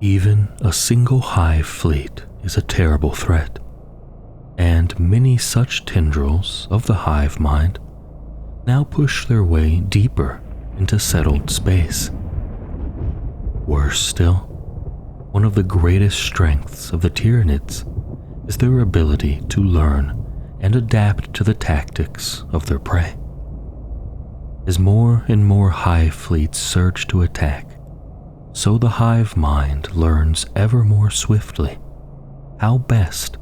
Even a single Hive fleet is a terrible threat, and many such tendrils of the hive mind now push their way deeper into settled space. Worse still, one of the greatest strengths of the Tyranids is their ability to learn and adapt to the tactics of their prey. As more and more hive fleets surge to attack, so the hive mind learns ever more swiftly how best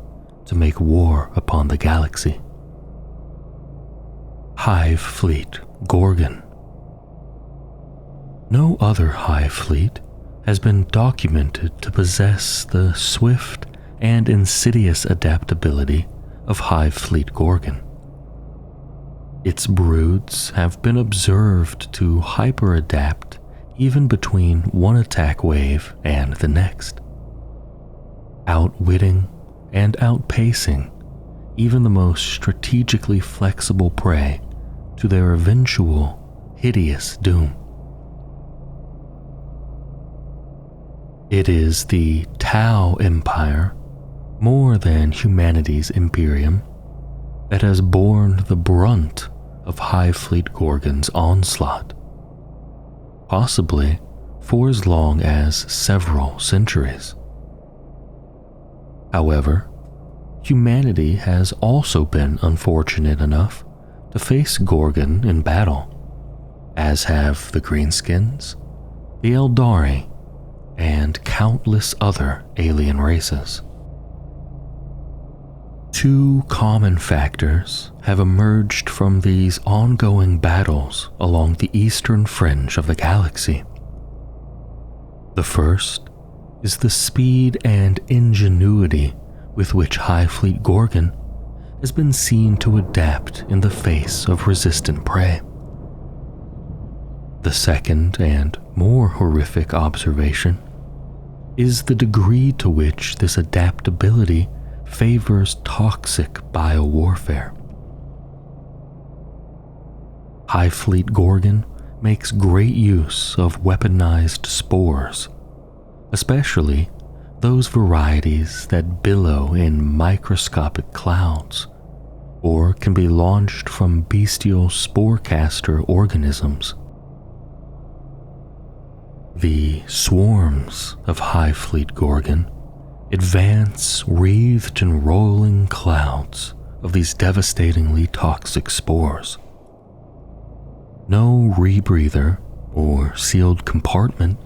to make war upon the galaxy. Hive Fleet Gorgon. No other hive fleet has been documented to possess the swift and insidious adaptability of Hive Fleet Gorgon. Its broods have been observed to hyper-adapt even between one attack wave and the next, outwitting and outpacing even the most strategically flexible prey to their eventual hideous doom. It is the Tau Empire, more than humanity's Imperium, that has borne the brunt of Hive Fleet Gorgon's onslaught, possibly for as long as several centuries. However, humanity has also been unfortunate enough to face Gorgon in battle, as have the Greenskins, the Eldari, and countless other alien races. Two common factors have emerged from these ongoing battles along the eastern fringe of the galaxy. The first is the speed and ingenuity with which Hive Fleet Gorgon has been seen to adapt in the face of resistant prey. The second and more horrific observation is the degree to which this adaptability favors toxic biowarfare. Hive Fleet Gorgon makes great use of weaponized spores, especially those varieties that billow in microscopic clouds or can be launched from bestial spore-caster organisms. The swarms of Hive Fleet Gorgon advance wreathed in rolling clouds of these devastatingly toxic spores. No rebreather or sealed compartment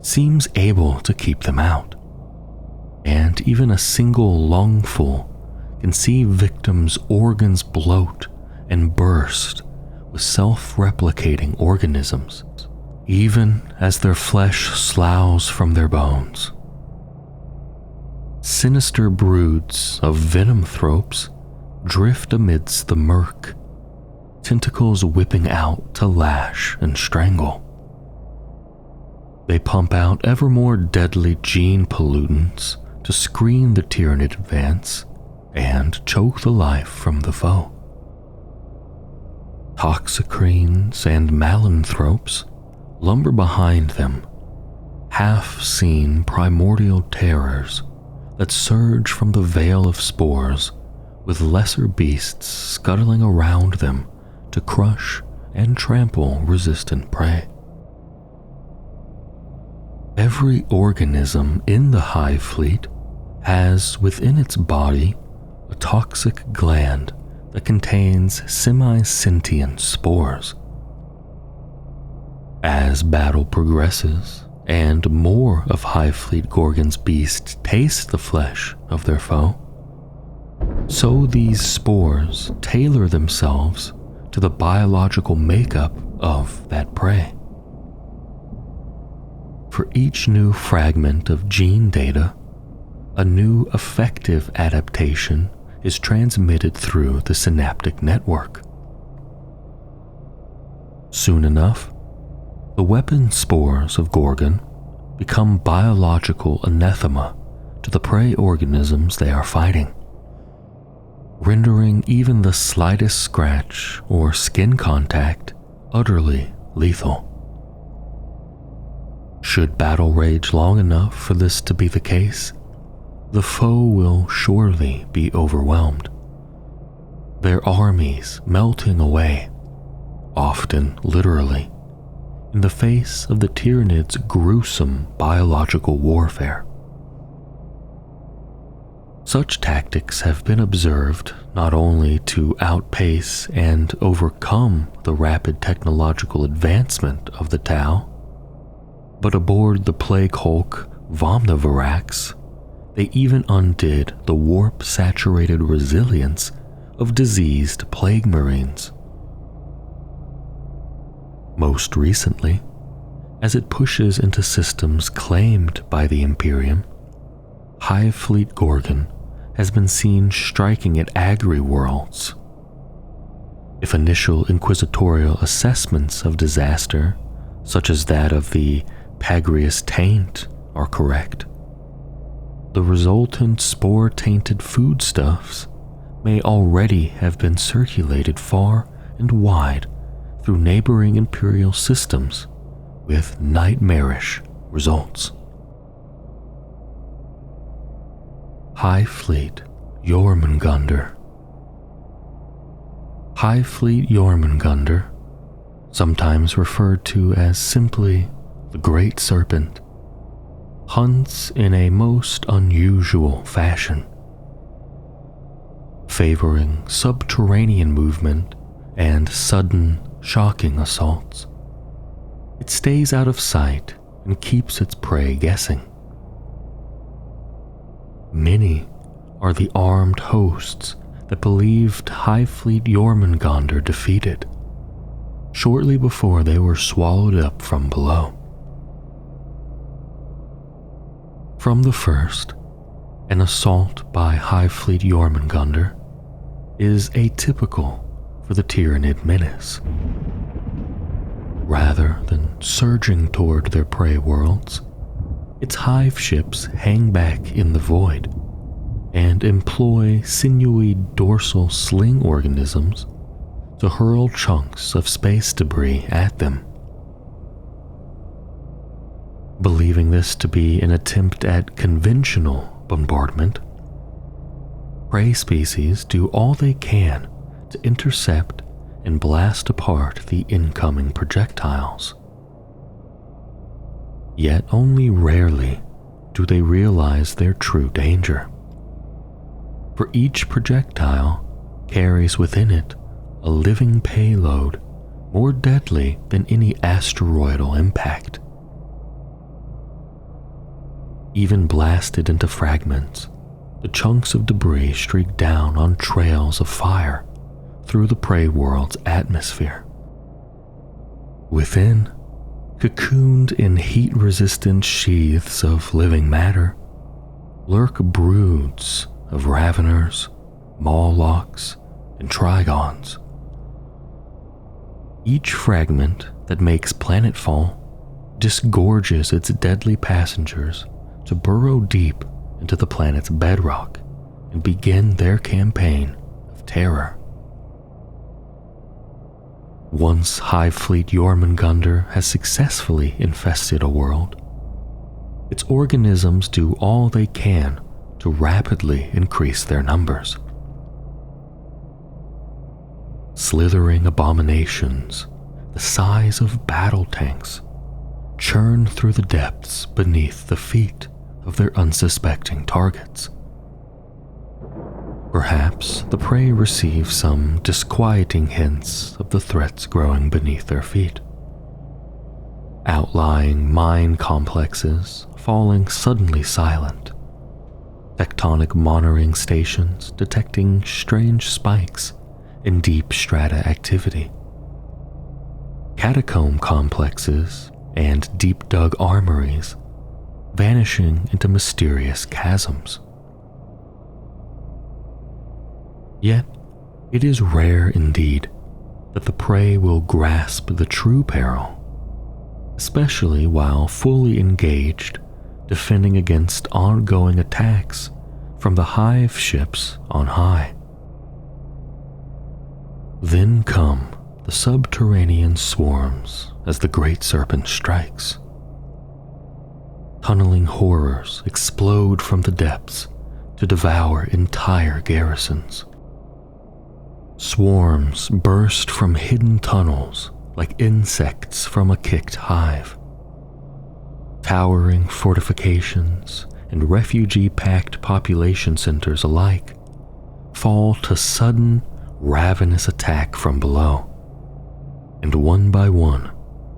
seems able to keep them out, and even a single lungful can see victims' organs bloat and burst with self-replicating organisms, even as their flesh sloughs from their bones. Sinister broods of venomthropes drift amidst the murk, tentacles whipping out to lash and strangle. They pump out ever more deadly gene pollutants to screen the Tyranid advance and choke the life from the foe. Toxicrenes and malanthropes lumber behind them, half-seen primordial terrors that surge from the veil of spores, with lesser beasts scuttling around them to crush and trample resistant prey. Every organism in the Hive Fleet has within its body a toxic gland that contains semi-sentient spores. As battle progresses and more of Hive Fleet Gorgon's beasts taste the flesh of their foe, so these spores tailor themselves to the biological makeup of that prey. For each new fragment of gene data, a new effective adaptation is transmitted through the synaptic network. Soon enough, the weapon spores of Gorgon become biological anathema to the prey organisms they are fighting, rendering even the slightest scratch or skin contact utterly lethal. Should battle rage long enough for this to be the case, the foe will surely be overwhelmed, their armies melting away, often literally, in the face of the tyranids' gruesome biological warfare. Such tactics have been observed not only to outpace and overcome the rapid technological advancement of the Tau, but aboard the plague hulk Vomnivarax, they even undid the warp-saturated resilience of diseased plague marines. Most recently, as it pushes into systems claimed by the Imperium, Hive Fleet Gorgon has been seen striking at agri-worlds. If initial inquisitorial assessments of disaster, such as that of the Pagrius Taint, are correct, the resultant spore-tainted foodstuffs may already have been circulated far and wide through neighboring Imperial systems with nightmarish results. Hive Fleet Jormungandr. Hive Fleet Jormungandr, sometimes referred to as simply the Great Serpent, hunts in a most unusual fashion, favoring subterranean movement and sudden, shocking assaults. It stays out of sight and keeps its prey guessing. Many are the armed hosts that believed Hive Fleet Jormungandr defeated, shortly before they were swallowed up from below. From the first, an assault by Hive Fleet Jormungandr is atypical for the Tyranid menace. Rather than surging toward their prey worlds, its hive ships hang back in the void and employ sinewy dorsal sling organisms to hurl chunks of space debris at them. Believing this to be an attempt at conventional bombardment, prey species do all they can to intercept and blast apart the incoming projectiles. Yet only rarely do they realize their true danger, for each projectile carries within it a living payload more deadly than any asteroidal impact. Even blasted into fragments, the chunks of debris streak down on trails of fire through the prey world's atmosphere. Within, cocooned in heat-resistant sheaths of living matter, lurk broods of raveners, mawlocks, and trigons. Each fragment that makes planetfall disgorges its deadly passengers to burrow deep into the planet's bedrock and begin their campaign of terror. Once Hive Fleet Jormungandr has successfully infested a world, its organisms do all they can to rapidly increase their numbers. Slithering abominations the size of battle tanks churn through the depths beneath the feet of their unsuspecting targets. Perhaps the prey receive some disquieting hints of the threats growing beneath their feet. Outlying mine complexes falling suddenly silent, tectonic monitoring stations detecting strange spikes in deep strata activity, catacomb complexes and deep-dug armories vanishing into mysterious chasms. Yet, it is rare indeed that the prey will grasp the true peril, especially while fully engaged defending against ongoing attacks from the hive ships on high. Then come the subterranean swarms as the Great Serpent strikes. tunneling horrors explode from the depths to devour entire garrisons. Swarms burst from hidden tunnels like insects from a kicked hive. Towering fortifications and refugee-packed population centers alike fall to sudden, ravenous attack from below, and one by one,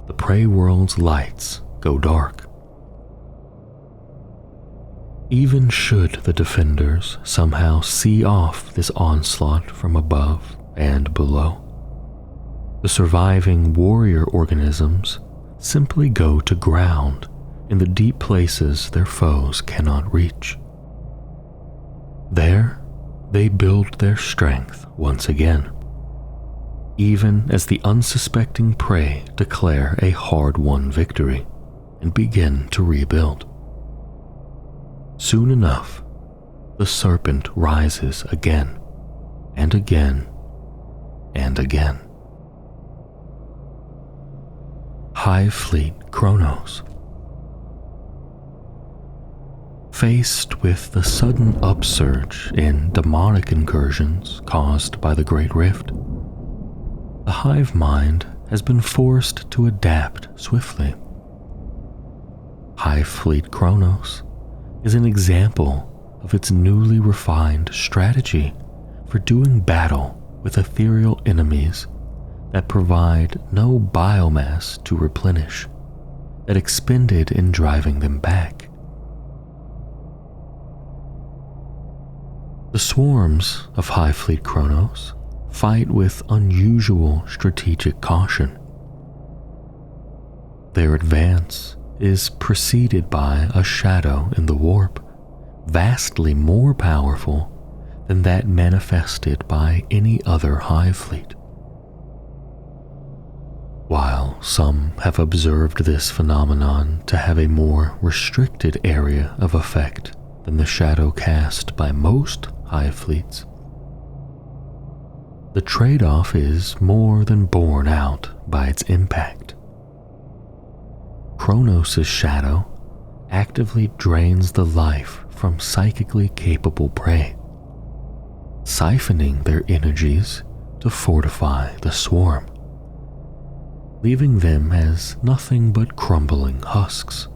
the prey world's lights go dark. Even should the defenders somehow see off this onslaught from above and below, the surviving warrior organisms simply go to ground in the deep places their foes cannot reach. There, they build their strength once again, even as the unsuspecting prey declare a hard-won victory and begin to rebuild. Soon enough, the serpent rises again and again and again. Hive Fleet Kronos. Faced with the sudden upsurge in demonic incursions caused by the Great Rift, the hive mind has been forced to adapt swiftly. Hive Fleet Kronos is an example of its newly refined strategy for doing battle with ethereal enemies that provide no biomass to replenish, that expended in driving them back. The swarms of Hive Fleet Kronos fight with unusual strategic caution. Their advance is preceded by a shadow in the warp, vastly more powerful than that manifested by any other hive fleet. While some have observed this phenomenon to have a more restricted area of effect than the shadow cast by most hive fleets, the trade-off is more than borne out by its impact. Kronos' shadow actively drains the life from psychically capable prey, siphoning their energies to fortify the swarm, leaving them as nothing but crumbling husks.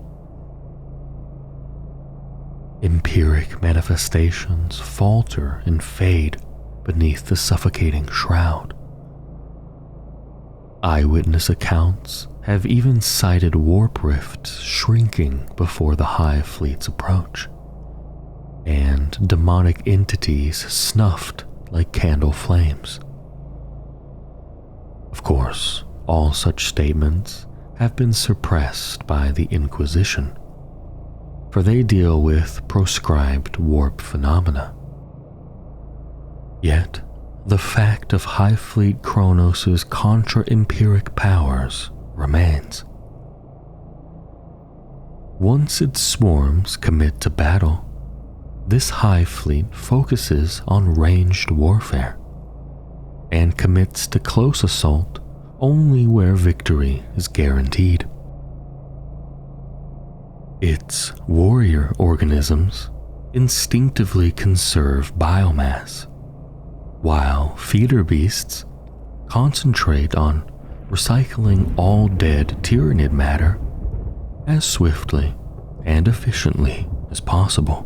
Empiric manifestations falter and fade beneath the suffocating shroud. Eyewitness accounts have even cited warp rifts shrinking before the hive fleet's approach, and demonic entities snuffed like candle flames. Of course, all such statements have been suppressed by the Inquisition, for they deal with proscribed warp phenomena. Yet, the fact of Hive Fleet Kronos' contra-empiric powers remains. Once its swarms commit to battle, this hive fleet focuses on ranged warfare and commits to close assault only where victory is guaranteed. Its warrior organisms instinctively conserve biomass, while feeder beasts concentrate on recycling all dead Tyranid matter as swiftly and efficiently as possible.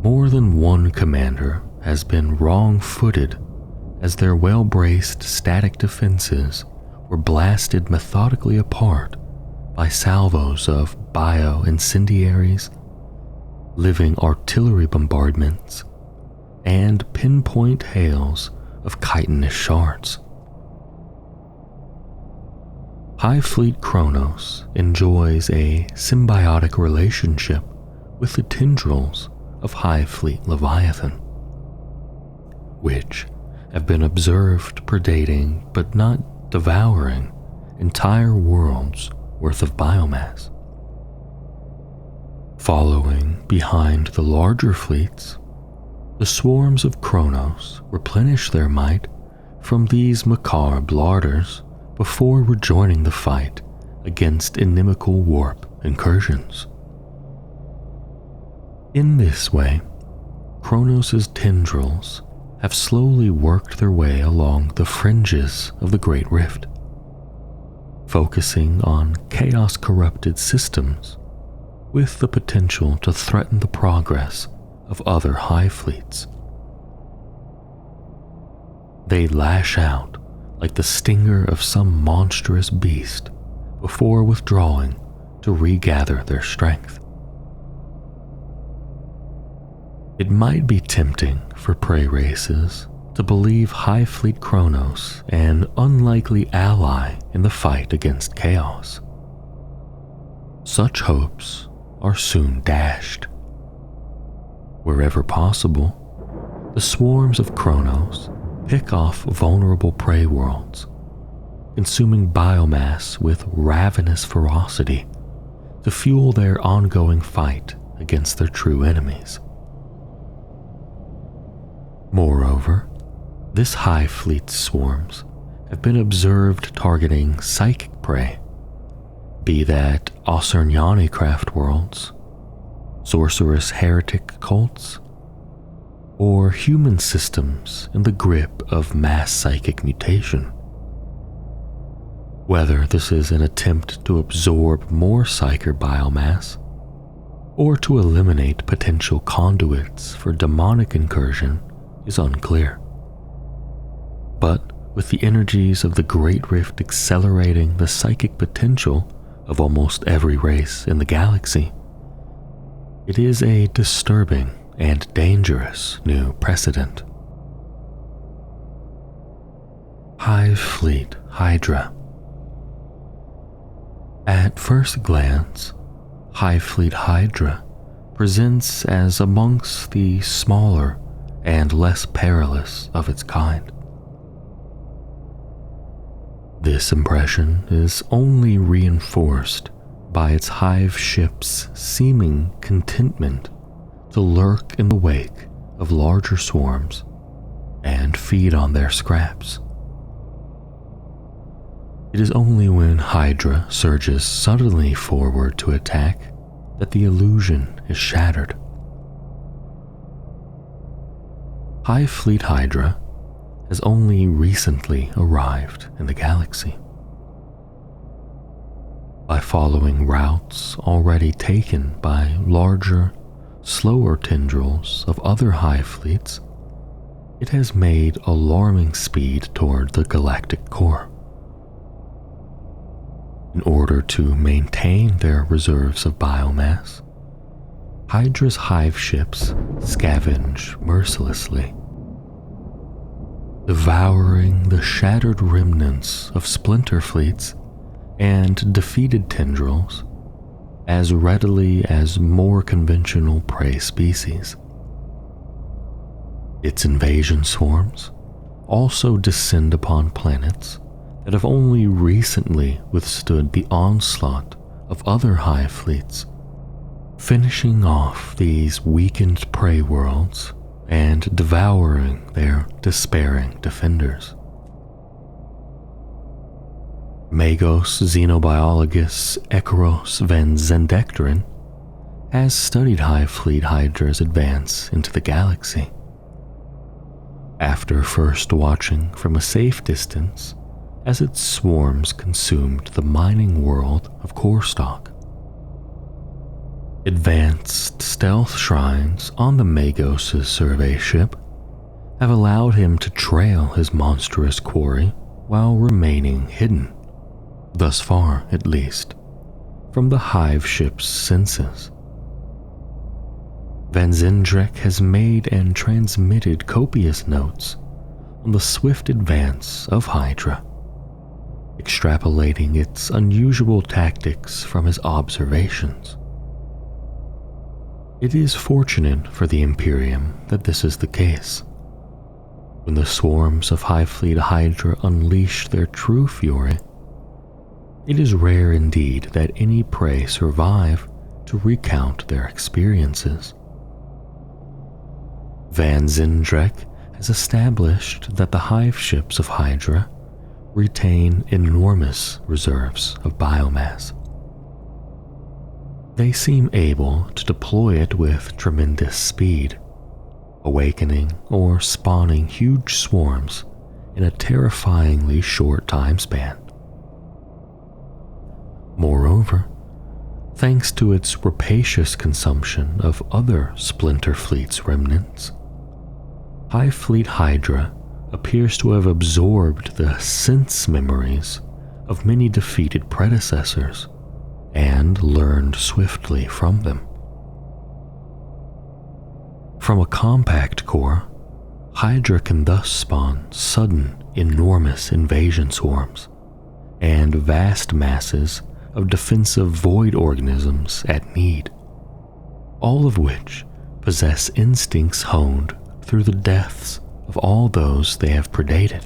More than one commander has been wrong-footed as their well-braced static defenses were blasted methodically apart by salvos of bio-incendiaries, living artillery bombardments, and pinpoint hails of chitinous shards. Hive Fleet Kronos enjoys a symbiotic relationship with the tendrils of Hive Fleet Leviathan, which have been observed predating but not devouring entire worlds worth of biomass. Following behind the larger fleets, the swarms of Kronos replenish their might from these macabre larders before rejoining the fight against inimical warp incursions. In this way, Kronos' tendrils have slowly worked their way along the fringes of the Great Rift, focusing on chaos-corrupted systems with the potential to threaten the progress of other Hive fleets. They lash out like the stinger of some monstrous beast before withdrawing to regather their strength. It might be tempting for prey races to believe Hive Fleet Kronos an unlikely ally in the fight against chaos. Such hopes are soon dashed. Wherever possible, the swarms of Kronos pick off vulnerable prey worlds, consuming biomass with ravenous ferocity to fuel their ongoing fight against their true enemies. Moreover, this Hive Fleet's swarms have been observed targeting psychic prey, be that Osurnyani craft worlds, sorcerous heretic cults, or human systems in the grip of mass psychic mutation. Whether this is an attempt to absorb more psyker biomass, or to eliminate potential conduits for demonic incursion, is unclear. But with the energies of the Great Rift accelerating the psychic potential of almost every race in the galaxy, it is a disturbing and dangerous new precedent. Hive Fleet Hydra. At first glance, Hive Fleet Hydra presents as amongst the smaller and less perilous of its kind. This impression is only reinforced by its hive ship's seeming contentment to lurk in the wake of larger swarms and feed on their scraps. It is only when Hydra surges suddenly forward to attack that the illusion is shattered. Hive Fleet Hydra has only recently arrived in the galaxy. By following routes already taken by larger, slower tendrils of other Hive fleets, it has made alarming speed toward the galactic core. In order to maintain their reserves of biomass, Hydra's hive ships scavenge mercilessly, devouring the shattered remnants of splinter fleets and defeated tendrils as readily as more conventional prey species. Its invasion swarms also descend upon planets that have only recently withstood the onslaught of other hive fleets, finishing off these weakened prey worlds and devouring their despairing defenders. Magos xenobiologist Ekaros van Zendecteren has studied Hive Fleet Hydra's advance into the galaxy. After first watching from a safe distance as its swarms consumed the mining world of Corstock, advanced stealth shrines on the Magos' survey ship have allowed him to trail his monstrous quarry while remaining hidden, thus far at least, from the hive ship's senses. Van Zendrek has made and transmitted copious notes on the swift advance of Hydra, extrapolating its unusual tactics from his observations. It is fortunate for the Imperium that this is the case. When the swarms of Hive Fleet Hydra unleash their true fury, it is rare indeed that any prey survive to recount their experiences. Van Zendrek has established that the hive ships of Hydra retain enormous reserves of biomass. They seem able to deploy it with tremendous speed, awakening or spawning huge swarms in a terrifyingly short time span. Moreover, thanks to its rapacious consumption of other Splinter Fleet's remnants, Hive Fleet Hydra appears to have absorbed the sense memories of many defeated predecessors and learned swiftly from them. From a compact core, Hydra can thus spawn sudden, enormous invasion swarms and vast masses of defensive void organisms at need, all of which possess instincts honed through the deaths of all those they have predated.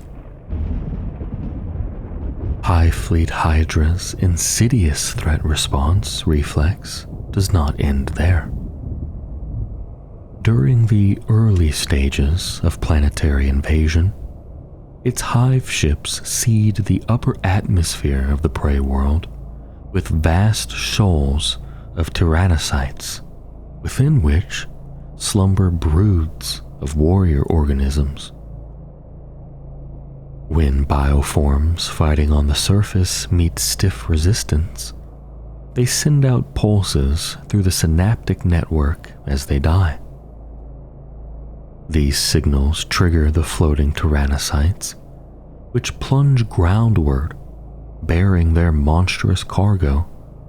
Hive Fleet Hydra's insidious threat response reflex does not end there. During the early stages of planetary invasion, its hive ships seed the upper atmosphere of the prey world with vast shoals of tyrannocytes, within which slumber broods of warrior organisms. When bioforms fighting on the surface meet stiff resistance, they send out pulses through the synaptic network as they die. These signals trigger the floating tyrannocytes, which plunge groundward, bearing their monstrous cargo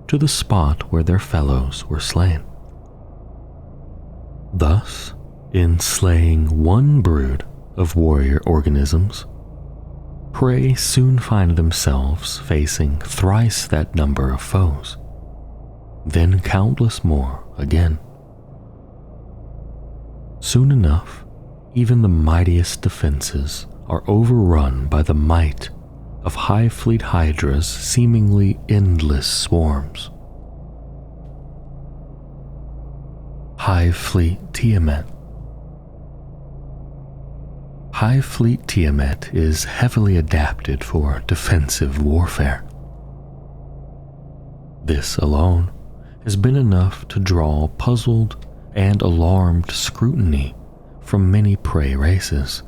to the spot where their fellows were slain. Thus, in slaying one brood of warrior organisms, prey soon find themselves facing thrice that number of foes, then countless more again. Soon enough, even the mightiest defenses are overrun by the might of Hive Fleet Hydra's seemingly endless swarms. Hive Fleet Tiamet. Hive Fleet Tiamet is heavily adapted for defensive warfare. This alone has been enough to draw puzzled and alarmed scrutiny from many prey races,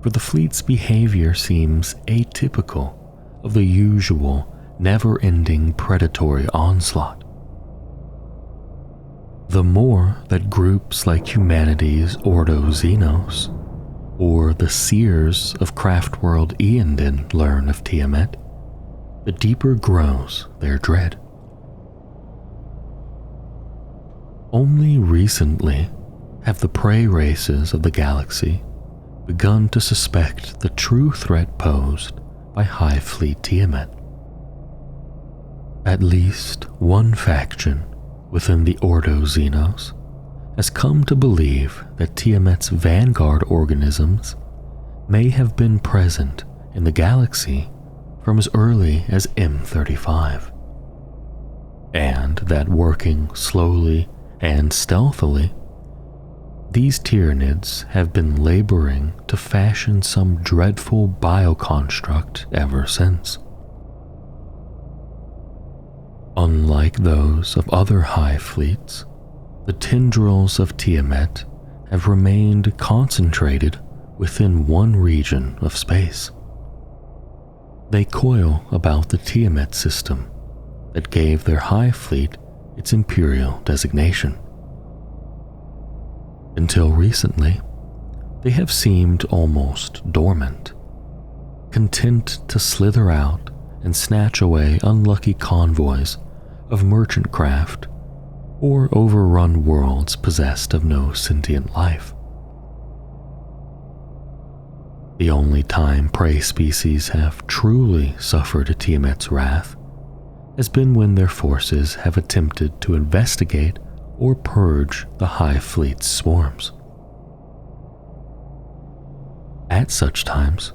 for the fleet's behavior seems atypical of the usual never-ending predatory onslaught. The more that groups like humanity's Ordo Xenos or the seers of Craftworld Eondin learn of Tiamet, the deeper grows their dread. Only recently have the prey races of the galaxy begun to suspect the true threat posed by Hive Fleet Tiamet. At least one faction within the Ordo Xenos has come to believe that Tiamet's vanguard organisms may have been present in the galaxy from as early as M35, and that working slowly and stealthily, these tyranids have been laboring to fashion some dreadful bioconstruct ever since. Unlike those of other hive fleets, the tendrils of Tiamet have remained concentrated within one region of space. They coil about the Tiamet system that gave their hive fleet its imperial designation. Until recently, they have seemed almost dormant, content to slither out and snatch away unlucky convoys of merchant craft or overrun worlds possessed of no sentient life. The only time prey species have truly suffered Tiamet's wrath has been when their forces have attempted to investigate or purge the Hive Fleet's swarms. At such times,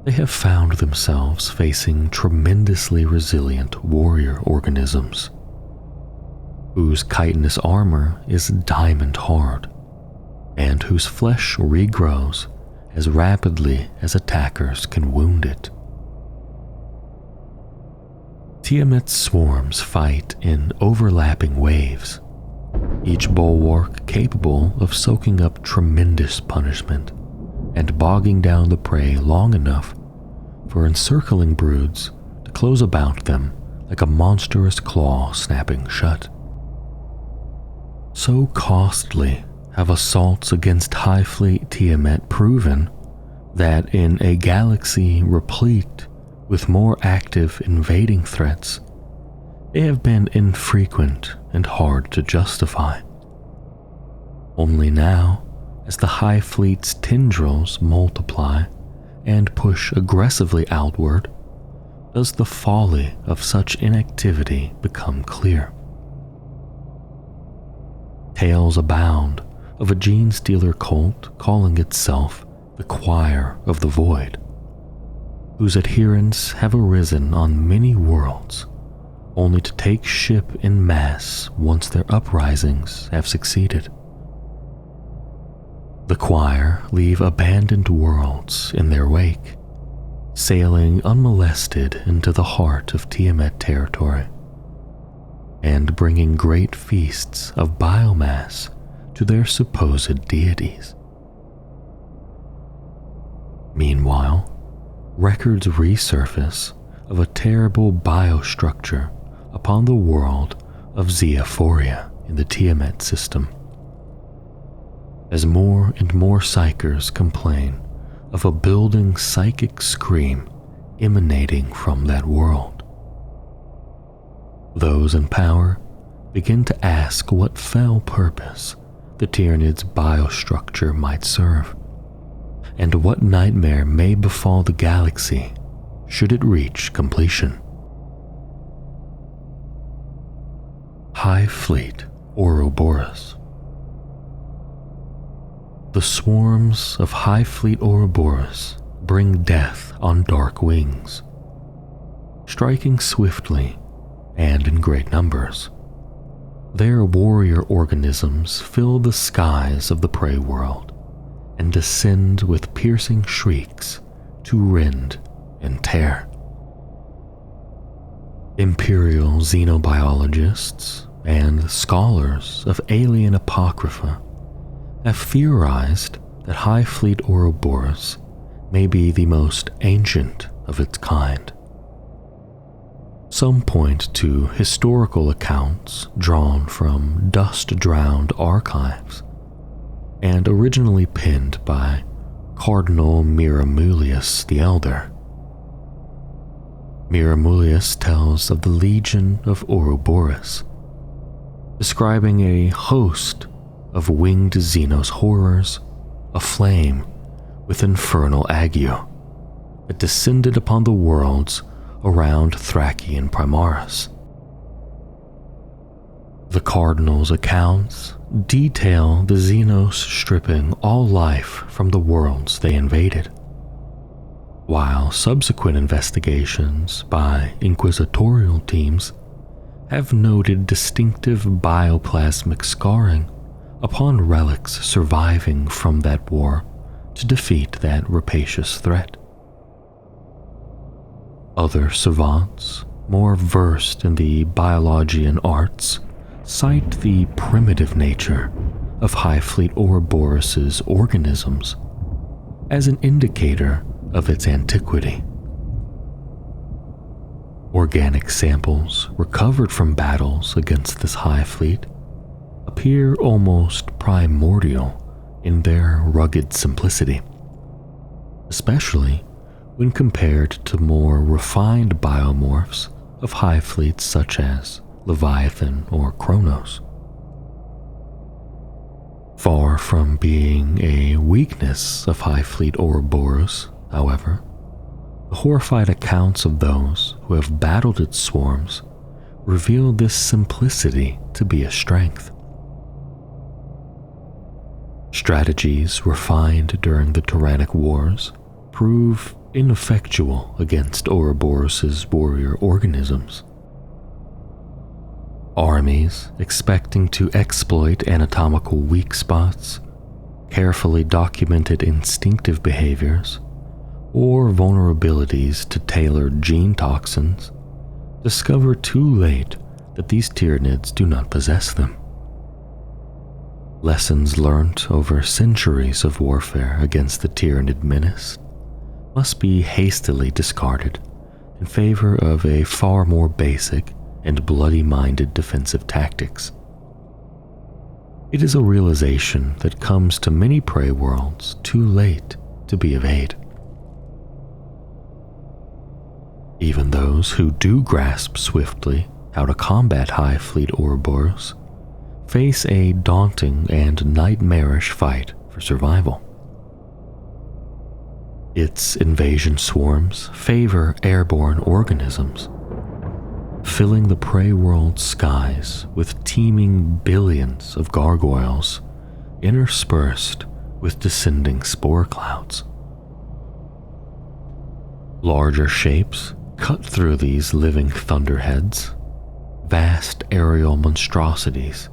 they have found themselves facing tremendously resilient warrior organisms, whose chitinous armor is diamond hard, and whose flesh regrows as rapidly as attackers can wound it. Tiamet's swarms fight in overlapping waves, each bulwark capable of soaking up tremendous punishment and bogging down the prey long enough for encircling broods to close about them like a monstrous claw snapping shut. So costly have assaults against High Fleet Tiamet proven that in a galaxy replete with more active invading threats, they have been infrequent and hard to justify. Only now, as the High Fleet's tendrils multiply and push aggressively outward, does the folly of such inactivity become clear. Tales abound of a Genestealer cult calling itself the Choir of the Void, whose adherents have arisen on many worlds, only to take ship en masse once their uprisings have succeeded. The choir leave abandoned worlds in their wake, sailing unmolested into the heart of Tiamet territory, and bringing great feasts of biomass to their supposed deities. Meanwhile, records resurface of a terrible biostructure upon the world of Zeophoria in the Tiamet system, as more and more psychers complain of a building psychic scream emanating from that world. Those in power begin to ask what fell purpose the Tyranid's biostructure might serve, and what nightmare may befall the galaxy should it reach completion. High Fleet Ouroboris. The swarms of High Fleet Ouroboris bring death on dark wings, striking swiftly and in great numbers. Their warrior organisms fill the skies of the prey world and descend with piercing shrieks to rend and tear. Imperial xenobiologists and scholars of alien apocrypha have theorized that High Fleet Ouroboris may be the most ancient of its kind. Some point to historical accounts drawn from dust-drowned archives and originally penned by Cardinal Miramulius the Elder. Miramulius tells of the Legion of Ouroboris, describing a host of winged Xenos horrors aflame with infernal ague that descended upon the worlds around Thracian Primaris. The Cardinal's accounts detail the Xenos stripping all life from the worlds they invaded, while subsequent investigations by inquisitorial teams have noted distinctive bioplasmic scarring upon relics surviving from that war to defeat that rapacious threat. Other savants, more versed in the biologian arts, cite the primitive nature of High Fleet Ouroboris's organisms as an indicator of its antiquity. Organic samples recovered from battles against this High Fleet appear almost primordial in their rugged simplicity, especially when compared to more refined biomorphs of High Fleets such as Leviathan or Kronos. Far from being a weakness of High Fleet Ouroboros, however, the horrified accounts of those who have battled its swarms reveal this simplicity to be a strength. Strategies refined during the Tyrannic Wars prove ineffectual against Ouroboros' warrior organisms. Armies expecting to exploit anatomical weak spots, carefully documented instinctive behaviors, or vulnerabilities to tailored gene toxins discover too late that these tyranids do not possess them. Lessons learnt over centuries of warfare against the Tyranid menace must be hastily discarded in favor of a far more basic and bloody-minded defensive tactics. It is a realization that comes to many prey worlds too late to be of aid. Even those who do grasp swiftly how to combat Hive Fleet Ouroboris face a daunting and nightmarish fight for survival. Its invasion swarms favor airborne organisms, filling the prey world's skies with teeming billions of gargoyles interspersed with descending spore clouds. Larger shapes cut through these living thunderheads, vast aerial monstrosities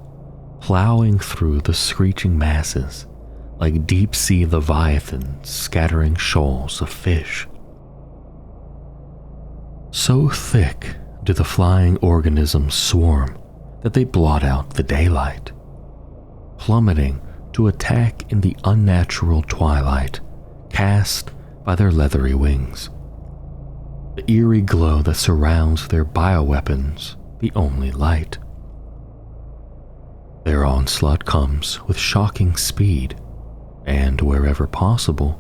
plowing through the screeching masses like deep-sea leviathans scattering shoals of fish. So thick do the flying organisms swarm that they blot out the daylight, plummeting to attack in the unnatural twilight cast by their leathery wings. The eerie glow that surrounds their bioweapons the only light. Their onslaught comes with shocking speed, and wherever possible,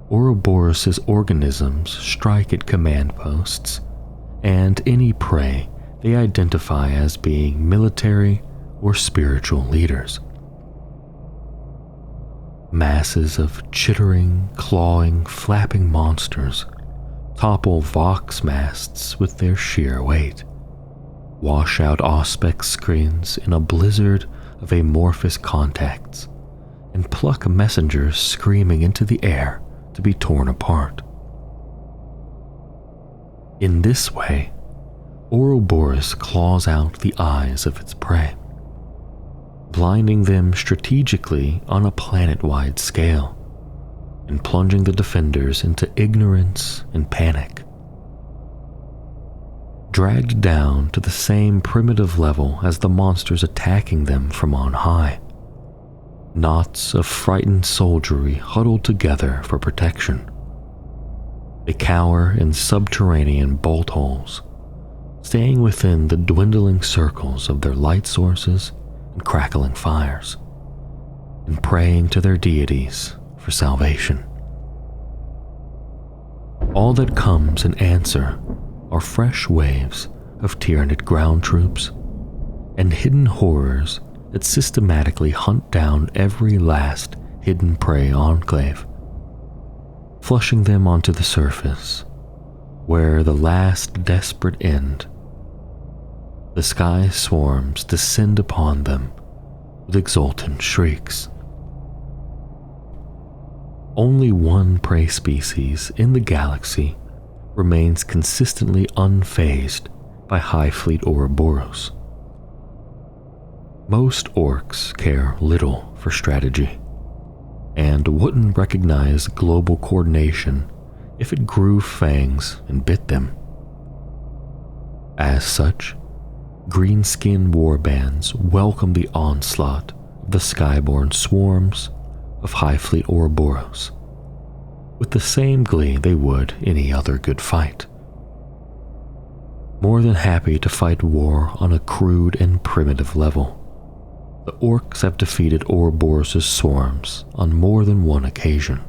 Ouroboros' organisms strike at command posts and any prey they identify as being military or spiritual leaders. Masses of chittering, clawing, flapping monsters topple vox masts with their sheer weight, wash out auspex screens in a blizzard of amorphous contacts, and pluck messengers screaming into the air to be torn apart. In this way, Ouroboros claws out the eyes of its prey, blinding them strategically on a planet-wide scale, and plunging the defenders into ignorance and panic. Dragged down to the same primitive level as the monsters attacking them from on high, knots of frightened soldiery huddled together for protection. They cower in subterranean bolt holes, staying within the dwindling circles of their light sources and crackling fires, and praying to their deities for salvation. All that comes in answer are fresh waves of Tyranid ground troops and hidden horrors that systematically hunt down every last hidden prey enclave, flushing them onto the surface, where the last desperate end. The sky swarms descend upon them with exultant shrieks. Only one prey species in the galaxy remains consistently unfazed by Hive Fleet Ouroboros. Most orcs care little for strategy, and wouldn't recognize global coordination if it grew fangs and bit them. As such, green-skinned warbands welcome the onslaught of the skyborne swarms of Hive Fleet Ouroboros with the same glee they would any other good fight. More than happy to fight war on a crude and primitive level, the orcs have defeated Ouroboros' swarms on more than one occasion.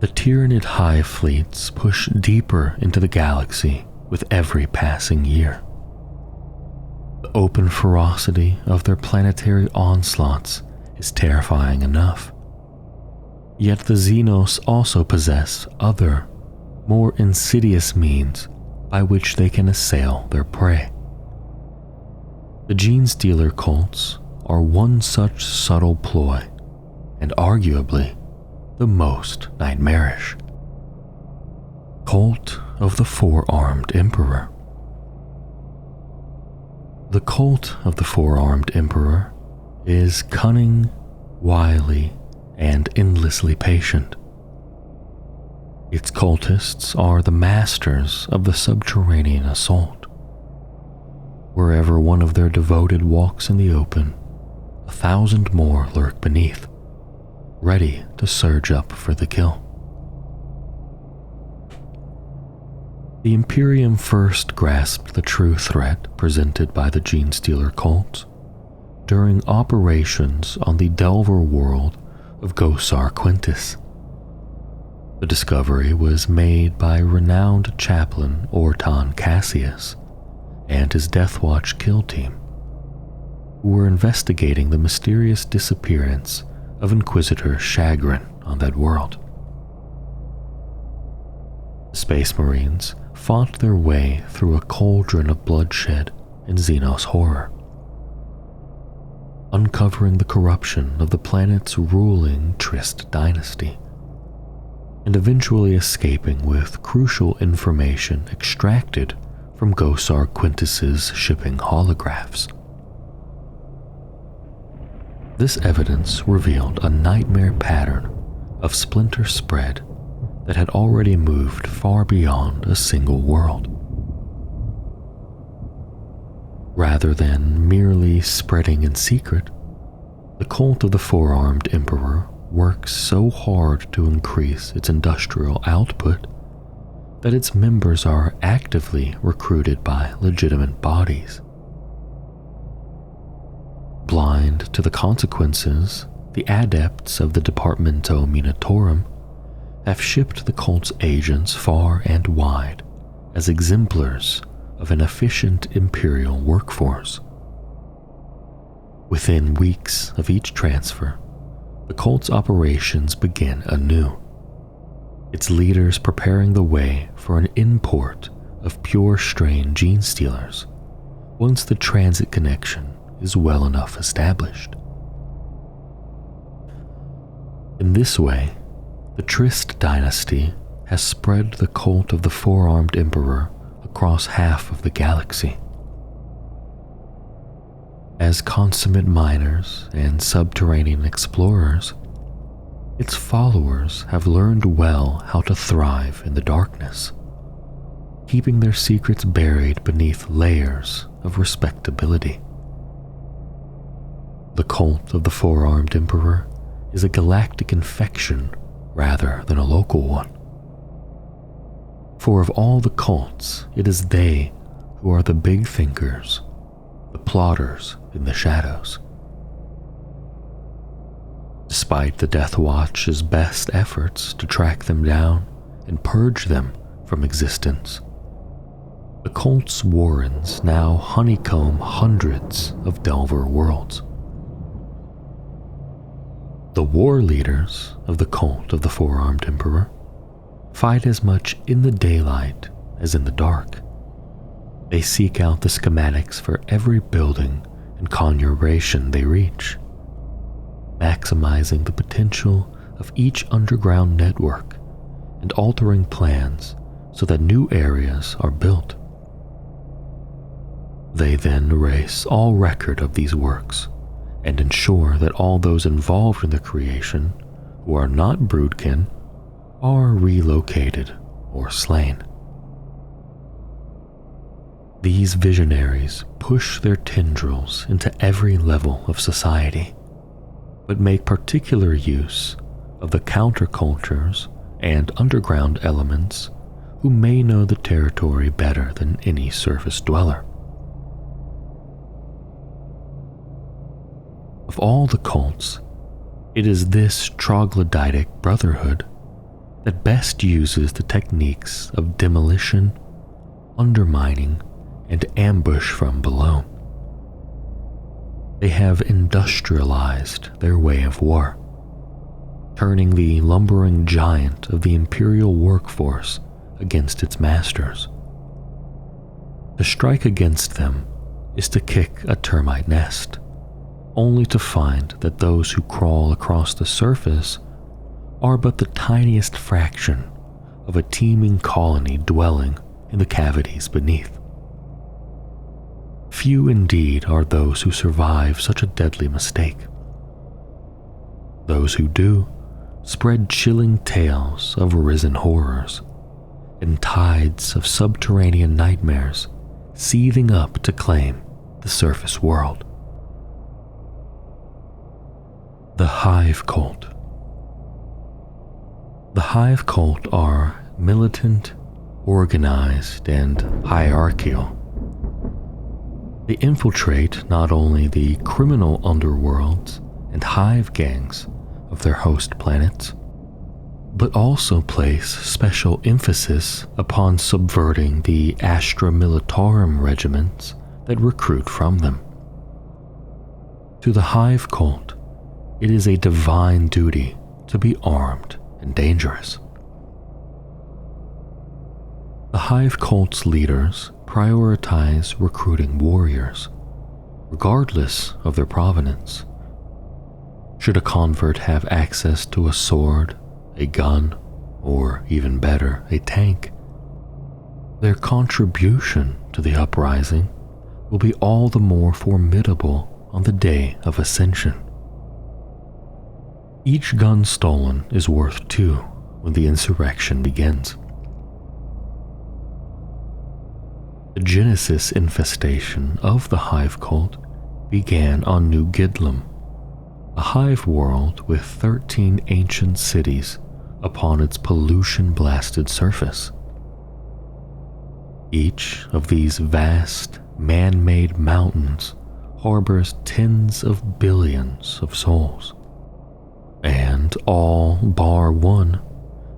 The Tyranid hive fleets push deeper into the galaxy with every passing year. The open ferocity of their planetary onslaughts is terrifying enough. Yet the Xenos also possess other, more insidious means by which they can assail their prey. The Genestealer cults are one such subtle ploy, and arguably the most nightmarish. Cult of the Four-Armed Emperor. The cult of the Four-Armed Emperor is cunning, wily, and endlessly patient. Its cultists are the masters of the subterranean assault. Wherever one of their devoted walks in the open, 1,000 more lurk beneath, ready to surge up for the kill. The Imperium first grasped the true threat presented by the Genestealer cult during operations on the Delver world of Gosar Quintus. The discovery was made by renowned chaplain Orton Cassius and his Deathwatch kill team, who were investigating the mysterious disappearance of Inquisitor Chagrin on that world. The Space Marines fought their way through a cauldron of bloodshed and Xenos horror, uncovering the corruption of the planet's ruling Trist dynasty, and eventually escaping with crucial information extracted from Gosar Quintus's shipping holographs. This evidence revealed a nightmare pattern of splinter spread that had already moved far beyond a single world. Rather than merely spreading in secret, the cult of the Four-Armed Emperor works so hard to increase its industrial output that its members are actively recruited by legitimate bodies. Blind to the consequences, the adepts of the Departamento Minatorum have shipped the cult's agents far and wide as exemplars of an efficient imperial workforce. Within weeks of each transfer, the cult's operations begin anew, its leaders preparing the way for an import of pure-strain genestealers once the transit connection is well enough established. In this way, the Trist dynasty has spread the cult of the Four-Armed Emperor across half of the galaxy. As consummate miners and subterranean explorers, its followers have learned well how to thrive in the darkness, keeping their secrets buried beneath layers of respectability. The cult of the Four-Armed Emperor is a galactic infection rather than a local one. For of all the cults, it is they who are the big thinkers, the plotters in the shadows. Despite the Deathwatch's best efforts to track them down and purge them from existence, the cult's warrens now honeycomb hundreds of Delver worlds. The war leaders of the cult of the Four-Armed Emperor fight as much in the daylight as in the dark. They seek out the schematics for every building and conjuration they reach, maximizing the potential of each underground network and altering plans so that new areas are built. They then erase all record of these works and ensure that all those involved in the creation who are not broodkin are relocated or slain. These visionaries push their tendrils into every level of society, but make particular use of the countercultures and underground elements who may know the territory better than any surface dweller. Of all the cults, it is this troglodytic brotherhood that best uses the techniques of demolition, undermining, and ambush from below. They have industrialized their way of war, turning the lumbering giant of the imperial workforce against its masters. To strike against them is to kick a termite nest, only to find that those who crawl across the surface are but the tiniest fraction of a teeming colony dwelling in the cavities beneath. Few indeed are those who survive such a deadly mistake. Those who do spread chilling tales of arisen horrors and tides of subterranean nightmares seething up to claim the surface world. The Hivecult. The Hivecult are militant, organized, and hierarchical. They infiltrate not only the criminal underworlds and hive gangs of their host planets, but also place special emphasis upon subverting the Astra Militarum regiments that recruit from them. To the Hivecult, it is a divine duty to be armed and dangerous. The Hivecult's leaders prioritize recruiting warriors, regardless of their provenance. Should a convert have access to a sword, a gun, or even better, a tank, their contribution to the uprising will be all the more formidable on the day of ascension. Each gun stolen is worth 2 when the insurrection begins. The Genesis infestation of the Hivecult began on New Gidlam, a hive world with 13 ancient cities upon its pollution-blasted surface. Each of these vast, man-made mountains harbors tens of billions of souls, and all bar one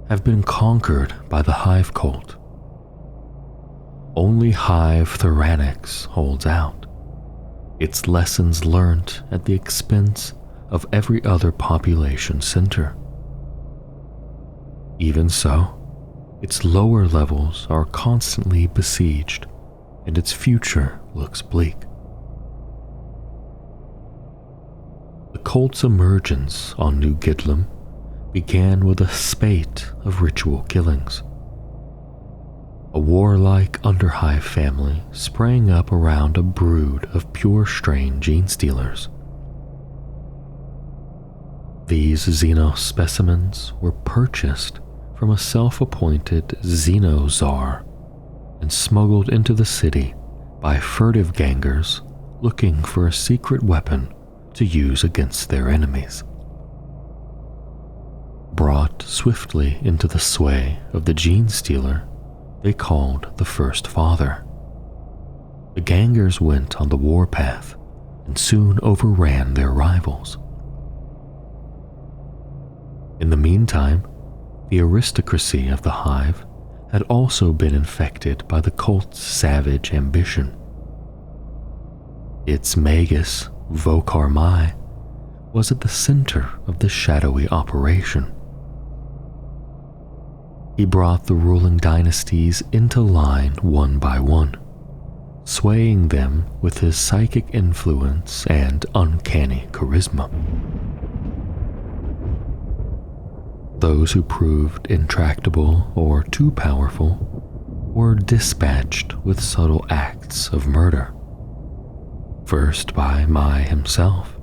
have been conquered by the Hivecult. Only Hive Tyranids holds out, its lessons learnt at the expense of every other population center. Even so, its lower levels are constantly besieged, and its future looks bleak. The cult's emergence on New Gidlam began with a spate of ritual killings. A warlike Underhive family sprang up around a brood of pure-strain genestealers. These Xeno specimens were purchased from a self-appointed Xeno czar and smuggled into the city by furtive gangers looking for a secret weapon to use against their enemies. Brought swiftly into the sway of the Genestealer, they called the First Father. The gangers went on the warpath and soon overran their rivals. In the meantime, the aristocracy of the Hive had also been infected by the cult's savage ambition. Its magus, Vokar Mai, was at the center of the shadowy operation. He brought the ruling dynasties into line one by one, swaying them with his psychic influence and uncanny charisma. Those who proved intractable or too powerful were dispatched with subtle acts of murder, first by Mai himself,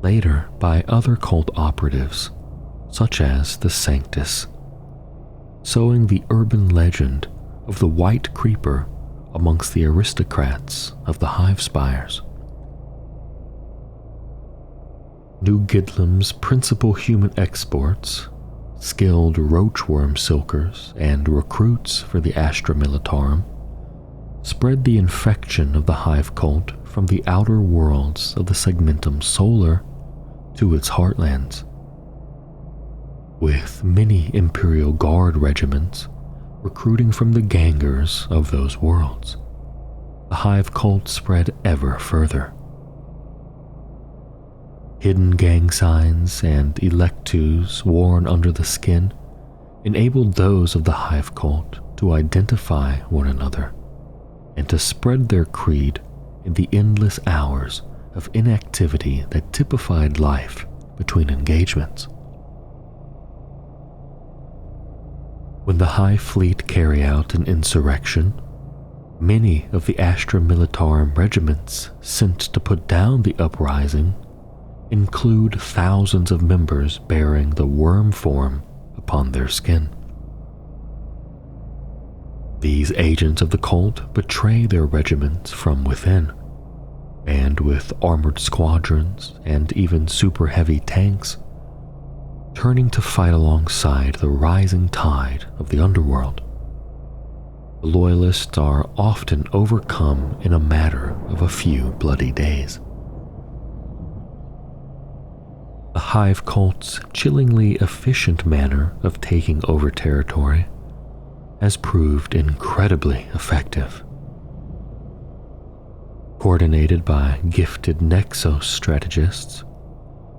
later by other cult operatives, such as the Sanctus, sowing the urban legend of the White Creeper amongst the aristocrats of the Hive Spires. New Gidlam's principal human exports, skilled roachworm silkers and recruits for the Astra Militarum, spread the infection of the Hivecult from the outer worlds of the Segmentum Solar to its heartlands. With many Imperial Guard regiments recruiting from the gangers of those worlds, the Hivecult spread ever further. Hidden gang signs and electus worn under the skin enabled those of the Hivecult to identify one another and to spread their creed in the endless hours of inactivity that typified life between engagements. When the Hive fleet carry out an insurrection, many of the Astra Militarum regiments sent to put down the uprising include thousands of members bearing the worm form upon their skin. These agents of the cult betray their regiments from within, and with armored squadrons and even super heavy tanks, turning to fight alongside the rising tide of the underworld. The loyalists are often overcome in a matter of a few bloody days. The Hivecult's chillingly efficient manner of taking over territory has proved incredibly effective. Coordinated by gifted Nexos strategists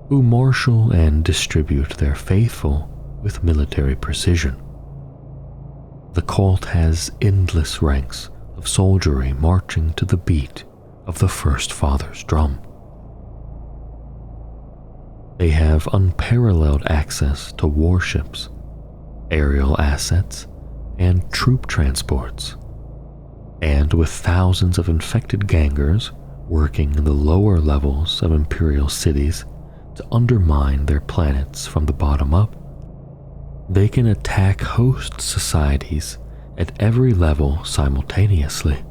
who marshal and distribute their faithful with military precision, the cult has endless ranks of soldiery marching to the beat of the First Father's drum. They have unparalleled access to warships, aerial assets, and troop transports, and with thousands of infected gangers working in the lower levels of Imperial cities to undermine their planets from the bottom up, they can attack host societies at every level simultaneously.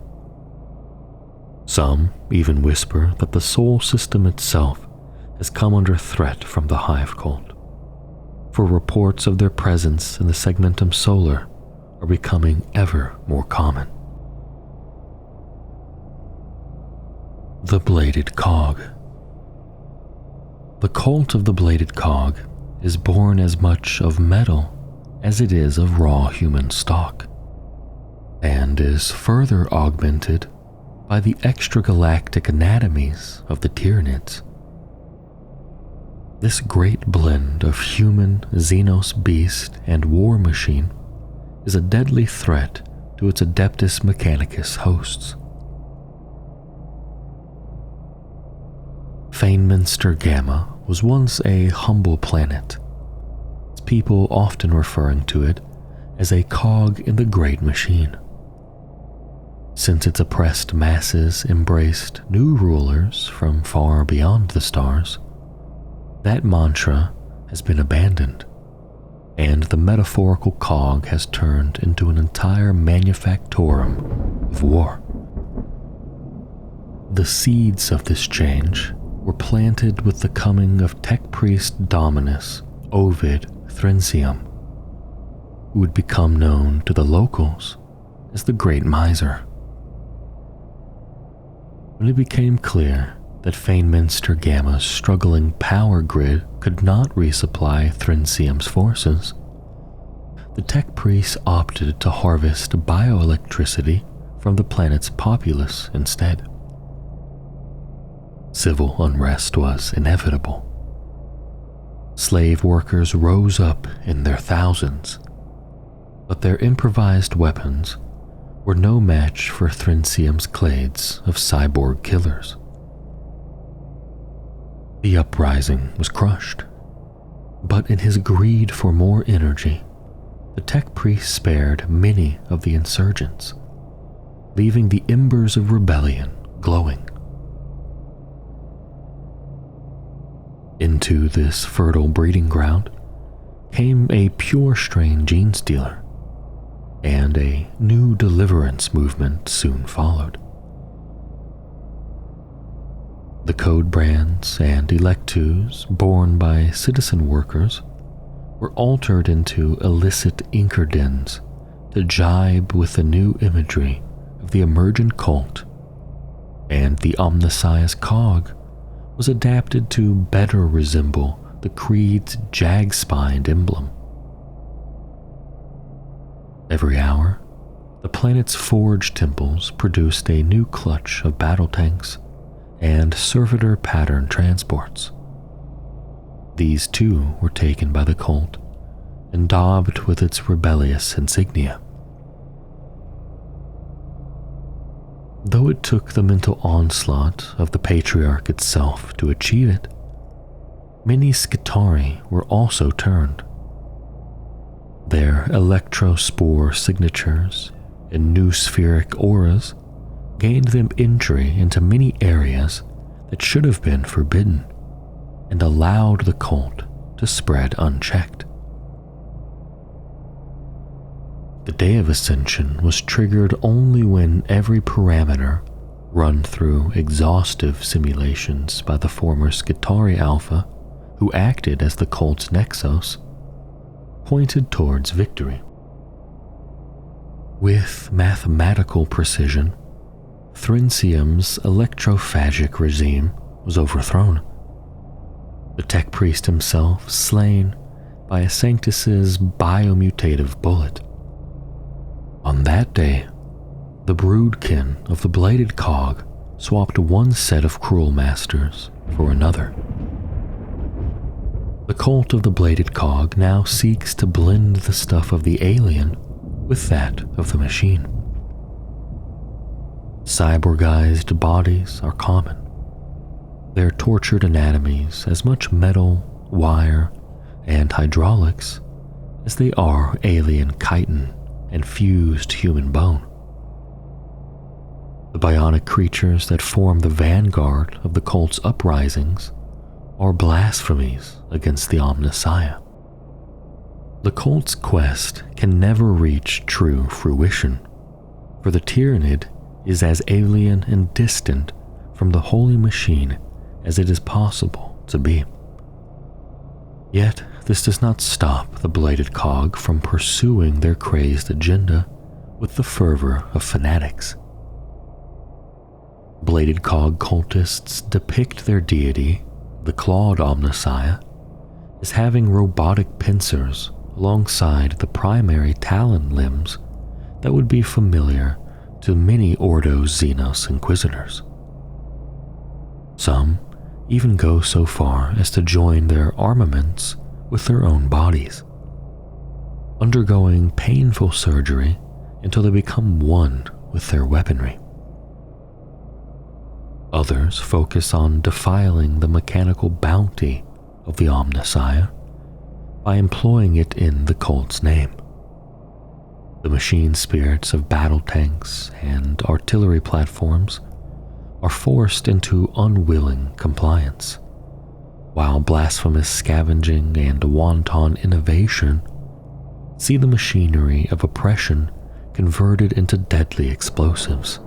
Some even whisper that the Sol system itself has come under threat from the Hivecult, for reports of their presence in the Segmentum Solar are becoming ever more common. The Bladed Cog. The cult of the Bladed Cog is born as much of metal as it is of raw human stock, and is further augmented by the extragalactic anatomies of the Tyranids. This great blend of human, Xenos beast, and war machine is a deadly threat to its Adeptus Mechanicus hosts. Feynminster Gamma was once a humble planet, its people often referring to it as a cog in the great machine. Since its oppressed masses embraced new rulers from far beyond the stars, that mantra has been abandoned, and the metaphorical cog has turned into an entire manufactorum of war. The seeds of this change were planted with the coming of tech priest Dominus Ovid Thrensium, who would become known to the locals as the Great Miser. When it became clear that Feynminster Gamma's struggling power grid could not resupply Thrensium's forces, the tech priests opted to harvest bioelectricity from the planet's populace instead. Civil unrest was inevitable. Slave workers rose up in their thousands, but their improvised weapons were no match for Thrensium's clades of cyborg killers. The uprising was crushed, but in his greed for more energy, the tech priest spared many of the insurgents, leaving the embers of rebellion glowing. Into this fertile breeding ground came a pure strain genestealer, and a new deliverance movement soon followed. The code brands and electus born by citizen workers were altered into illicit inker dens to jibe with the new imagery of the emergent cult, and the omniscience cog was adapted to better resemble the creed's jag-spined emblem. Every hour, the planet's forge temples produced a new clutch of battle tanks and servitor pattern transports. These too were taken by the cult and daubed with its rebellious insignia. Though it took the mental onslaught of the Patriarch itself to achieve it, many Skitarii were also turned. Their electrospore signatures and new spheric auras gained them entry into many areas that should have been forbidden, and allowed the cult to spread unchecked. The Day of Ascension was triggered only when every parameter run through exhaustive simulations by the former Skitarii Alpha, who acted as the cult's nexus, pointed towards victory. With mathematical precision, Thrincium's electrophagic regime was overthrown, the tech priest himself slain by a Sanctus's biomutative bullet. On that day, the broodkin of the Bladed Cog swapped one set of cruel masters for another. The cult of the Bladed Cog now seeks to blend the stuff of the alien with that of the machine. Cyborgized bodies are common, their tortured anatomies as much metal, wire, and hydraulics as they are alien chitin and fused human bone. The bionic creatures that form the vanguard of the cult's uprisings are blasphemies against the Omnissiah. The cult's quest can never reach true fruition, for the Tyranid is as alien and distant from the holy machine as it is possible to be. Yet, this does not stop the Bladed Cog from pursuing their crazed agenda with the fervor of fanatics. Bladed Cog cultists depict their deity, the clawed Omnissiah, as having robotic pincers alongside the primary talon limbs that would be familiar to many Ordo Xenos Inquisitors. Some even go so far as to join their armaments with their own bodies, undergoing painful surgery until they become one with their weaponry. Others focus on defiling the mechanical bounty of the Omnissiah by employing it in the cult's name. The machine spirits of battle tanks and artillery platforms are forced into unwilling compliance, while blasphemous scavenging and wanton innovation see the machinery of oppression converted into deadly explosives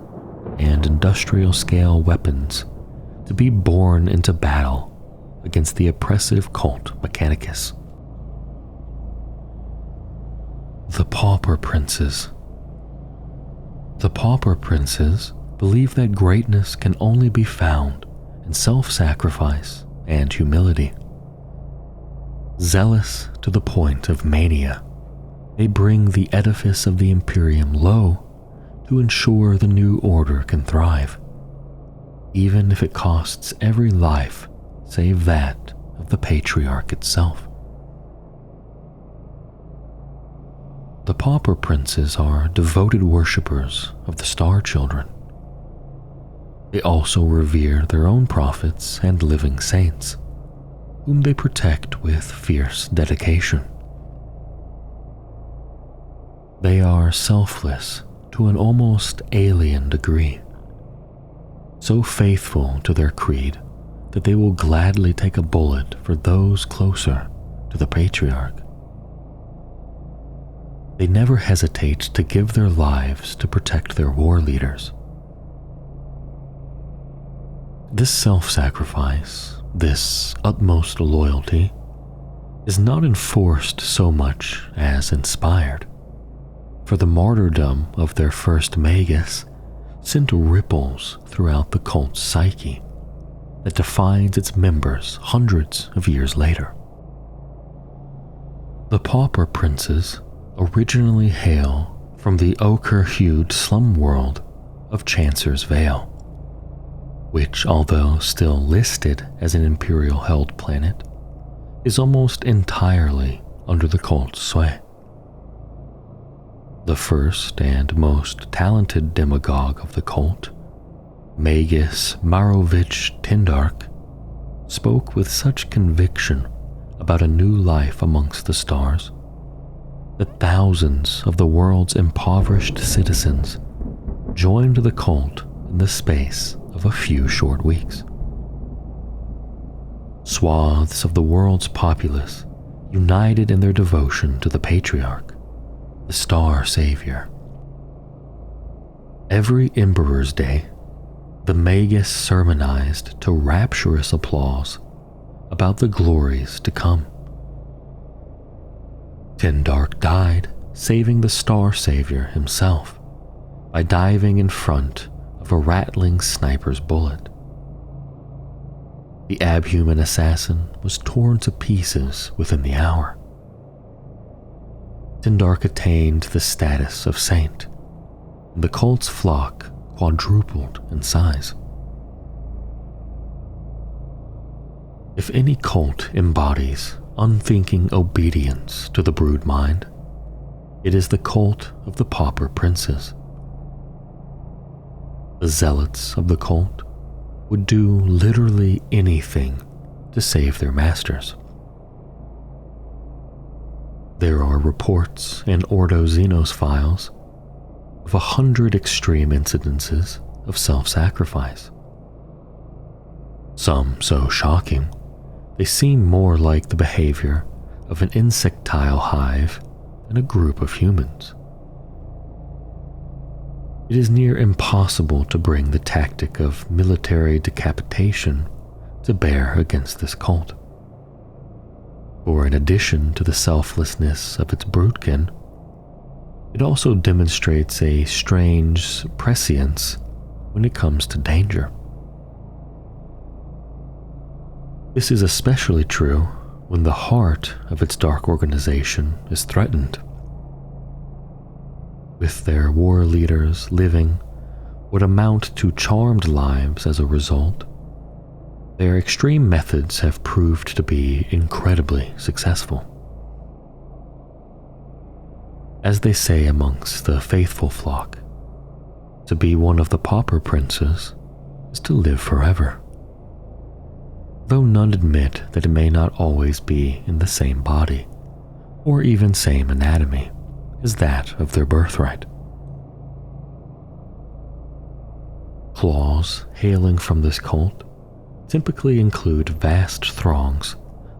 and industrial-scale weapons to be borne into battle against the oppressive cult Mechanicus. The Pauper Princes. The Pauper Princes believe that greatness can only be found in self-sacrifice and humility. Zealous to the point of mania, they bring the edifice of the Imperium low to ensure the new order can thrive, even if it costs every life save that of the Patriarch itself. The Pauper Princes are devoted worshippers of the Star Children. They also revere their own prophets and living saints, whom they protect with fierce dedication. They are selfless to an almost alien degree, so faithful to their creed that they will gladly take a bullet for those closer to the Patriarch. They never hesitate to give their lives to protect their war leaders. This self-sacrifice, this utmost loyalty, is not enforced so much as inspired, for the martyrdom of their first magus sent ripples throughout the cult's psyche that defines its members hundreds of years later. The Pauper Princes originally hail from the ochre-hued slum world of Chancer's Vale, which, although still listed as an Imperial-held planet, is almost entirely under the cult's sway. The first and most talented demagogue of the cult, Magus Marovich Tindark, spoke with such conviction about a new life amongst the stars that thousands of the world's impoverished citizens joined the cult in the space of a few short weeks. swaths of the world's populace united in their devotion to the Patriarch, the Star Savior. Every Emperor's Day, the Magus sermonized to rapturous applause about the glories to come. Tendark died saving the Star Savior himself by diving in front of a rattling sniper's bullet. The abhuman assassin was torn to pieces within the hour. Tendark attained the status of saint, and the cult's flock quadrupled in size. If any cult embodies unthinking obedience to the brood mind, it is the cult of the Pauper Princes. The zealots of the cult would do literally anything to save their masters. There are reports in Ordo Xenos files of 100 extreme incidences of self-sacrifice. Some so shocking, they seem more like the behavior of an insectile hive than a group of humans. It is near impossible to bring the tactic of military decapitation to bear against this cult. For in addition to the selflessness of its broodkin, it also demonstrates a strange prescience when it comes to danger. This is especially true when the heart of its dark organization is threatened. With their war leaders living what amount to charmed lives as a result, their extreme methods have proved to be incredibly successful. As they say amongst the faithful flock, to be one of the Pauper Princes is to live forever, though none admit that it may not always be in the same body, or even same anatomy, as that of their birthright. Claws hailing from this cult typically include vast throngs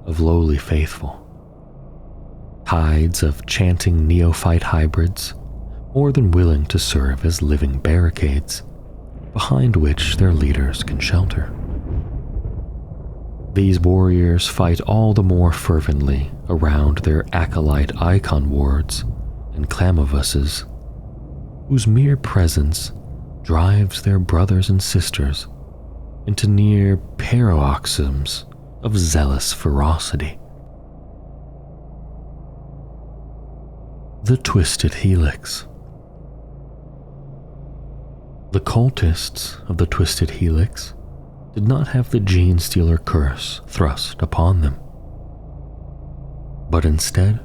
of lowly faithful, tides of chanting neophyte hybrids more than willing to serve as living barricades behind which their leaders can shelter. These warriors fight all the more fervently around their acolyte icon wards and clamovusses, whose mere presence drives their brothers and sisters into near paroxysms of zealous ferocity. The Twisted Helix. The cultists of the Twisted Helix did not have the Genestealer curse thrust upon them, but instead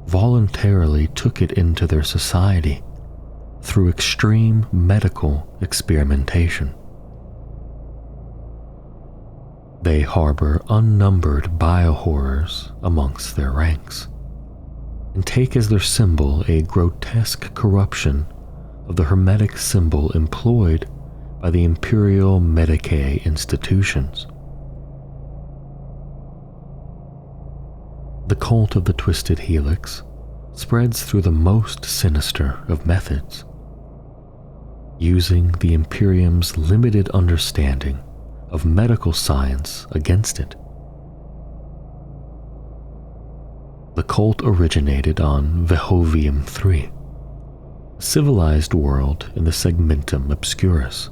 voluntarily took it into their society through extreme medical experimentation. They harbor unnumbered biohorrors amongst their ranks, and take as their symbol a grotesque corruption of the hermetic symbol employed by the imperial Medicae institutions. The cult of the Twisted Helix spreads through the most sinister of methods, using the Imperium's limited understanding of medical science against it. The cult originated on Vehovium III, a civilized world in the Segmentum Obscurus,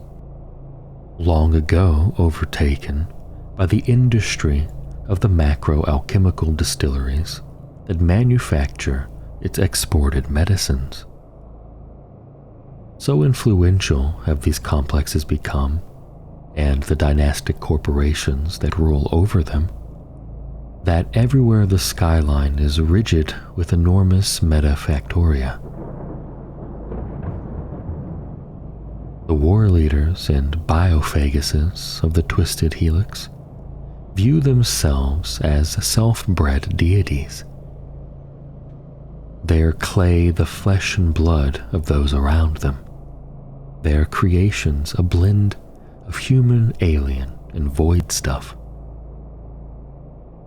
long ago overtaken by the industry of the macro-alchemical distilleries that manufacture its exported medicines. So influential have these complexes become, and the dynastic corporations that rule over them, that everywhere the skyline is rigid with enormous metafactoria. The war leaders and biophaguses of the Twisted Helix view themselves as self-bred deities. Their clay the flesh and blood of those around them, their creations a blend of human, alien, and void stuff.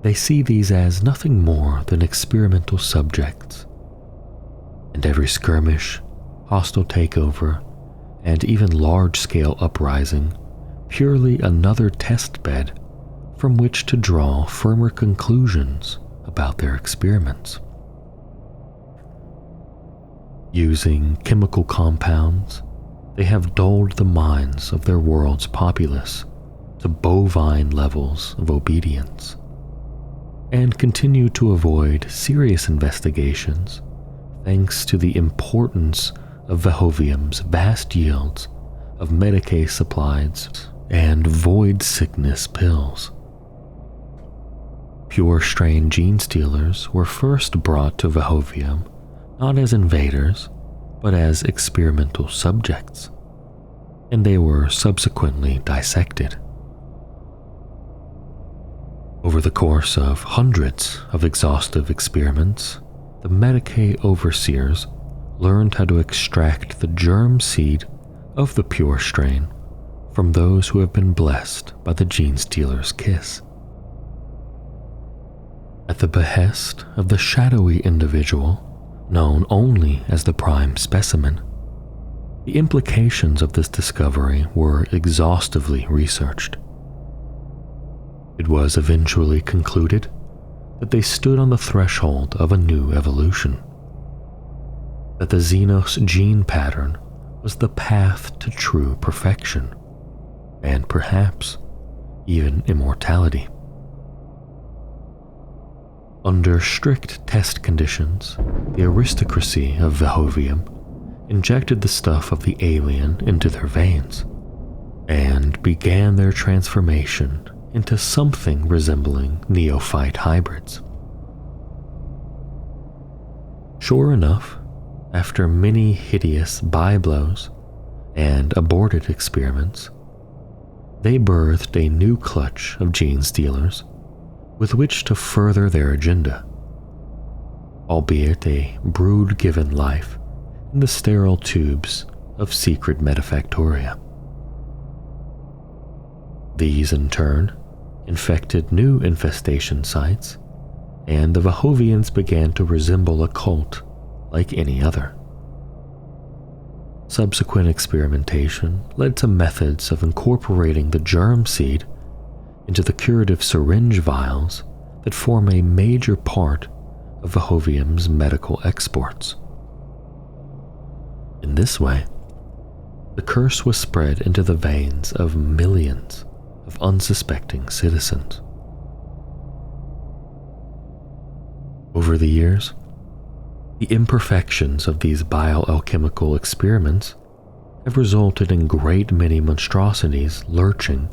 They see these as nothing more than experimental subjects, and every skirmish, hostile takeover, and even large-scale uprising purely another test bed from which to draw firmer conclusions about their experiments. Using chemical compounds, they have dulled the minds of their world's populace to bovine levels of obedience, and continue to avoid serious investigations thanks to the importance of Vehovium's vast yields of menace supplies and void sickness pills. Pure strain genestealers were first brought to Vehovium not as invaders, but as experimental subjects, and they were subsequently dissected. Over the course of hundreds of exhaustive experiments, the Medicae overseers learned how to extract the germ seed of the pure strain from those who have been blessed by the Genestealer's kiss. At the behest of the shadowy individual, known only as the prime specimen, the implications of this discovery were exhaustively researched. It was eventually concluded that they stood on the threshold of a new evolution, that the Xenos gene pattern was the path to true perfection, and perhaps even immortality. Under strict test conditions, the aristocracy of Vehovium injected the stuff of the alien into their veins and began their transformation into something resembling neophyte hybrids. Sure enough, after many hideous byblows and aborted experiments, they birthed a new clutch of genestealers with which to further their agenda, albeit a brood given life in the sterile tubes of secret metafactoria. These, in turn, infected new infestation sites, and the Vehovians began to resemble a cult like any other. Subsequent experimentation led to methods of incorporating the germ seed into the curative syringe vials that form a major part of Vehovium's medical exports. In this way, the curse was spread into the veins of millions of unsuspecting citizens. Over the years, the imperfections of these bioalchemical experiments have resulted in great many monstrosities lurching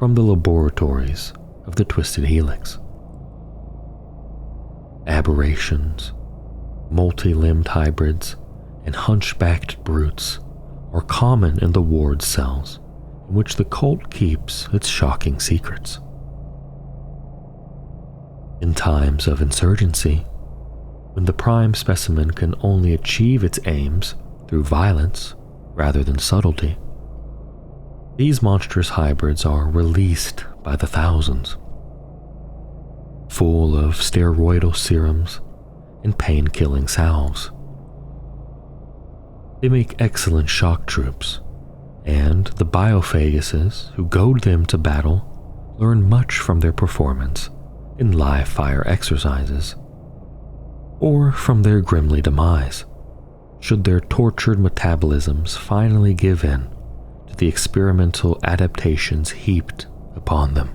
from the laboratories of the Twisted Helix. Aberrations, multi-limbed hybrids, and hunchbacked brutes are common in the ward cells in which the cult keeps its shocking secrets. In times of insurgency, when the prime specimen can only achieve its aims through violence rather than subtlety, these monstrous hybrids are released by the thousands, full of steroidal serums and pain-killing salves. They make excellent shock troops, and the biophaguses who goad them to battle learn much from their performance in live fire exercises, or from their grimly demise, should their tortured metabolisms finally give in to the experimental adaptations heaped upon them.